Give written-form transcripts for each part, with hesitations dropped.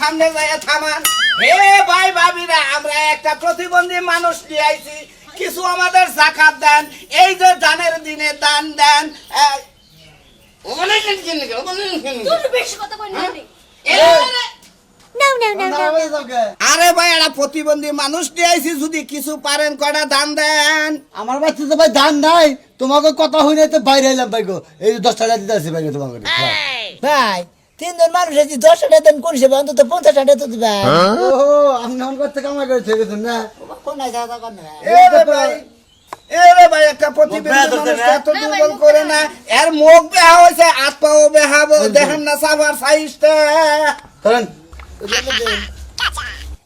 সামনে যাইয়া থামান। হে ভাই ভাবিরা, আমরা একটা প্রতিবন্ধী মানুষ নিয়ে আইছি, কিছু আমাদের যাকাত দেন। এই যে দানের দিনে দান দেন। আরে ভাই, একটা প্রতিবন্ধী মানুষ নিয়ে আইছি, যদি কিছু পারেন কয়টা দান দেন। আমার বাচ্চা তো ভাই ধান নাই, তোমাকে কথা হই নাই তো বাইরে এলাম ভাই গো। এই যে 10 টাকা দিতে আসি ভাই তোমাকে। ভাই 3 জন মানুষ আছে, 10 টাকা দেন কোন হিসেবে? অন্তত 50 টাকা তো দিবা। ও আমি নাম করতে কামাই করে থেকে গেছেন না। কোন নাই দাদা কোন না। এরে ভাই, একটা প্রতিবন্ধী মানুষ এত দুর্বল করে না। এর মুখ বেহা হয়েছে, হাত পাও বেহাবো, দেখেন না সাফার সাইজটা। ধরেন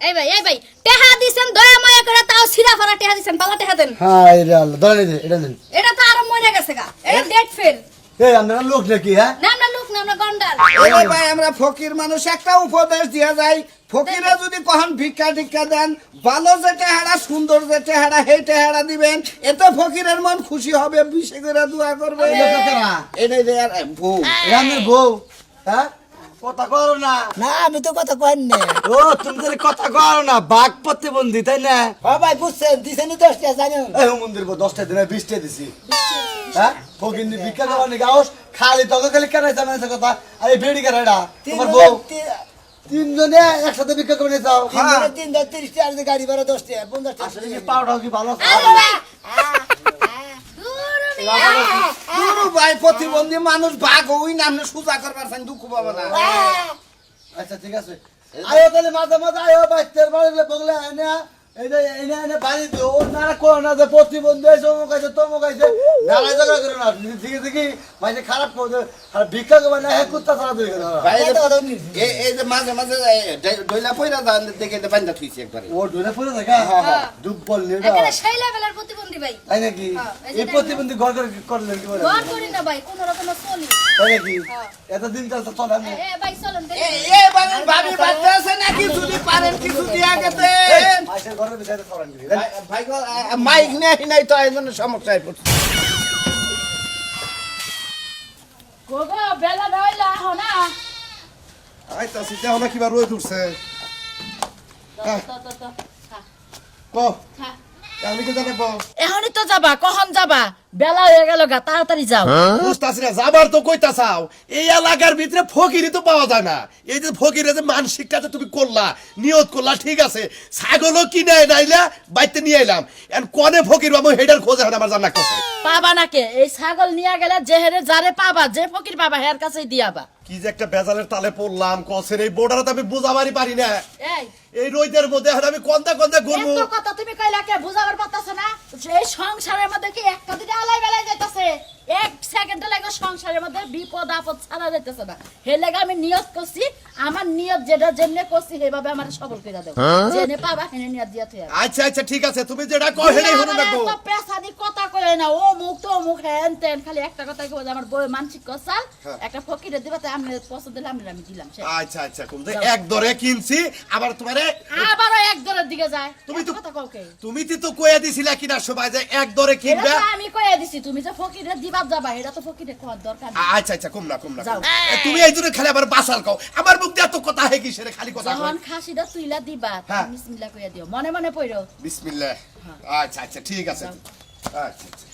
এই ভাই টেহা দিছেন দয়া মায়া করে, তাও সিরা ফারা টেহা দিছেন, বালা টেহা দেন। হ্যাঁ এই রে আল্লাহ, ধরেন এই যে এটা দেন। এটা তো আরো মরে গেছে গা, এটা ডেট ফেল। এই আপনারা লোক নাকি? হ্যাঁ না আমরা লোক না, আমরা গন্ডার। এরে ভাই, আমরা ফকির মানুষ, একটা উপদেশ দিয়া যায়। ফকিরা যদি কখন ভিক্ষা টিক্ষা দেন, ভালো যে টেহারা, সুন্দর যে টেহারা, সেই টেহারা দিবেন। এতে ফকিরের মন খুশি হবে, বিশে করে দোয়া করবে। এটাই যে আর বউ। রামের বউ। হ্যাঁ কথা করো না। না আমি তো কথা কই না। ও তুমি যদি কথা করো না, বাঘ প্রতিবন্ধী তাই না? ও ভাই বুঝছেন, দিছেন 10 টাকা জানেন। এই মন্দির 10 টা দিনে 20 টা দিছি। হ্যাঁ ফকির নি ভিক্ষা দেওয়ার নাকি আওস খালি তোকে খালি কেন জানাইছে কথা? আরে বেড়ি কেন এটা তোমার বউ? 3 জনে একসাথে ভিক্ষা করে নিয়ে যাও। 3 জন 30 টাকা দিয়ে গাড়ি ভাড়া 10 টাকা 50 টাকা। আসলে কি পাউডার কি ভালো আছে? দুরু ভাই, প্রতিবন্ধী মানুষ ভাগ হই না, আপনি সোজা করবার চান, দুঃখ পাবো না। আচ্ছা ঠিক আছে, আয়ো তাহলে মাঝে মাঝে আয়ো, বাচ্চার বাড়িলে বগলে আয়না এইটা এনে এনে বাড়ি দিও। ও না করো না যে প্রতিবন্ধী আছে, অমুক আছে তমুক আছে, নারাই ঝগড়া করো না। দেখি দেখি মাঝে খারাপ করবে, আর ভিক্ষা করবে না, হ্যাঁ কুত্তা ছাড়া দুই ভাই, এই যে মাঝে মাঝে ডইলা পয়রা দান দেখে বান্ধা থুইছি একবারে। ও ঢুলে পড়ে থাকে। ডুব বল নিবা এখানে সেই লেভেলের প্রতিবন্ধী ভাই। তাই নাকি? হ্যাঁ, এই যে এই প্রতিবন্ধী ঘর করে করলেন কি বলে? ঘর করি না ভাই, কোন রকম চলি। তাই নাকি? এতদিন চলতে চলে আমি। এ ভাই চলেন দেখি। এই ভাবি বাচ্চা আছে নাকি? যদি পারেন কিছু দিয়া গেতে। মাসের ঘরের ভিতরে চলেন দিবি। ভাই গো, মাইক নেই নাই তো, এই জন্য সমস্যায় পড়ছে। গোগো বেলা হইলা আহ না। আইতাছি তেও না কিবা রোদ উঠছে। তো কো হ্যাঁ। আমি কি জানাবো? এখনই তো যাবা, কখন যাবা? বেলা হয়ে গেল গা, তাড়াতাড়ি যাও। বুঝতাছি না, যাবার তো কইতা চাও। এই এলাকার ভিতরে ফকিরি তো পাওয়া যায় না। এই যে ফকিরে যে মানসিকটা যে তুমি করলা, নিয়ত করলা, ঠিক আছে। ছাগলও কিনে নাইলা বাইতে নিয়ে এলাম। এখন কনে ফকির বাবু হেডার খোঁজ এখন আমার জানা কথা। পাবা নাকে? এই ছাগল নিয়ে গেলে যেহেরে যারে পাবা, যে ফকির পাবা হের কাছেই দিয়াবা। কি যে একটা বেজালের তালে পড়লাম, কসের এই বোর্ডারে তো আমি বুঝাবারই পারি না। এই এই রোদের মধ্যে এখন আমি কোনটা ঘুরবো? এত কথা তুমি কইলা কে বুঝাবার পারতাছ না? এই সংসারের মধ্যে কি একটা দিনে আলাই বেলাই যাইতাছে? এক সেকেন্ডে লাগে সংসারের মধ্যে বিপদ আপদ ছাড়া যাইতাছে না। হে লাগে আমি নিয়ত করছি, আমার নিয়ত যেটা যেমনে করছি সেভাবে আমার সবল কইরা দাও। জেনে পাবা হেনে নিয়ত দিয়া থইয়া। আচ্ছা আচ্ছা ঠিক আছে, তুমি যেটা কও হেডাই হলো না গো। তো পেছাদি কথা কই না, ও মুখ তো মুখ হেন তেন, খালি একটা কথাই কই আমার বই মানসিক কসাল একটা ফকিরে দিবা, তাই আমি পছন্দ হলে আমি দিলাম। আচ্ছা আচ্ছা, তুমি এক দরে কিনছি, আবার তোমারে আবার এক দরের দিকে যায়। তুমি তো কথা কও কে? তুমি তো কইয়া দিছিলা কিনা সবাই যে এক দরে কিনবে। এটা তো আমি কইয়া দিছি, তুমি যে ফকিরে দিবা যাবা, এটা তো ফকিরে কোয়ার দরকার নেই। আচ্ছা আচ্ছা, কম না যাও। তুমি এই জন্য খালি আবার বাসাল কও। আমার মুখ দিয়ে এত কথা হয় কি সেরে খালি কথা কও। যখন খাসিটা তুইলা দিবা, হ্যাঁ। তুমি বিসমিল্লাহ কইয়া দিও, মনে মনে পড়ো। বিসমিল্লাহ। আচ্ছা আচ্ছা ঠিক আছে। আচ্ছা আচ্ছা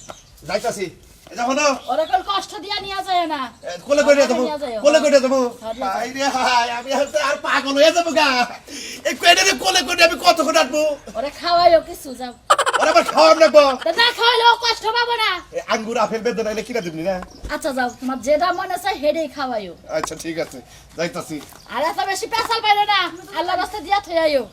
যাইতাছি। এই দেখো না, ওরে কোন কষ্ট দিয়া নিয়া যায় না। কোলে কইরা দেবো, কোলে কইরা দেবো। হ্যাঁ। হাই রে হাই, আমি আর পাগল হয়ে যাবো গা। এই কইরে কোলে কইরা আমি কতক্ষণ আটবো? ওরে খাওয়াইও কিছু, যাও। ওরে আবার খাওয়াম না গো। তা না খাওয়াইলেও কষ্ট পাবো না। আঙ্গুর আপেল বেদনা এনে কিনা দিবনি না? আচ্ছা যাও, তোমার যেটা মনে চাই হেডেই খাওয়াইও। আচ্ছা ঠিক আছে, যাইতাছি। আর এত বেশি পেশাল পাইলে না, আল্লাহ রাস্তা দিয়া থইয়াইও।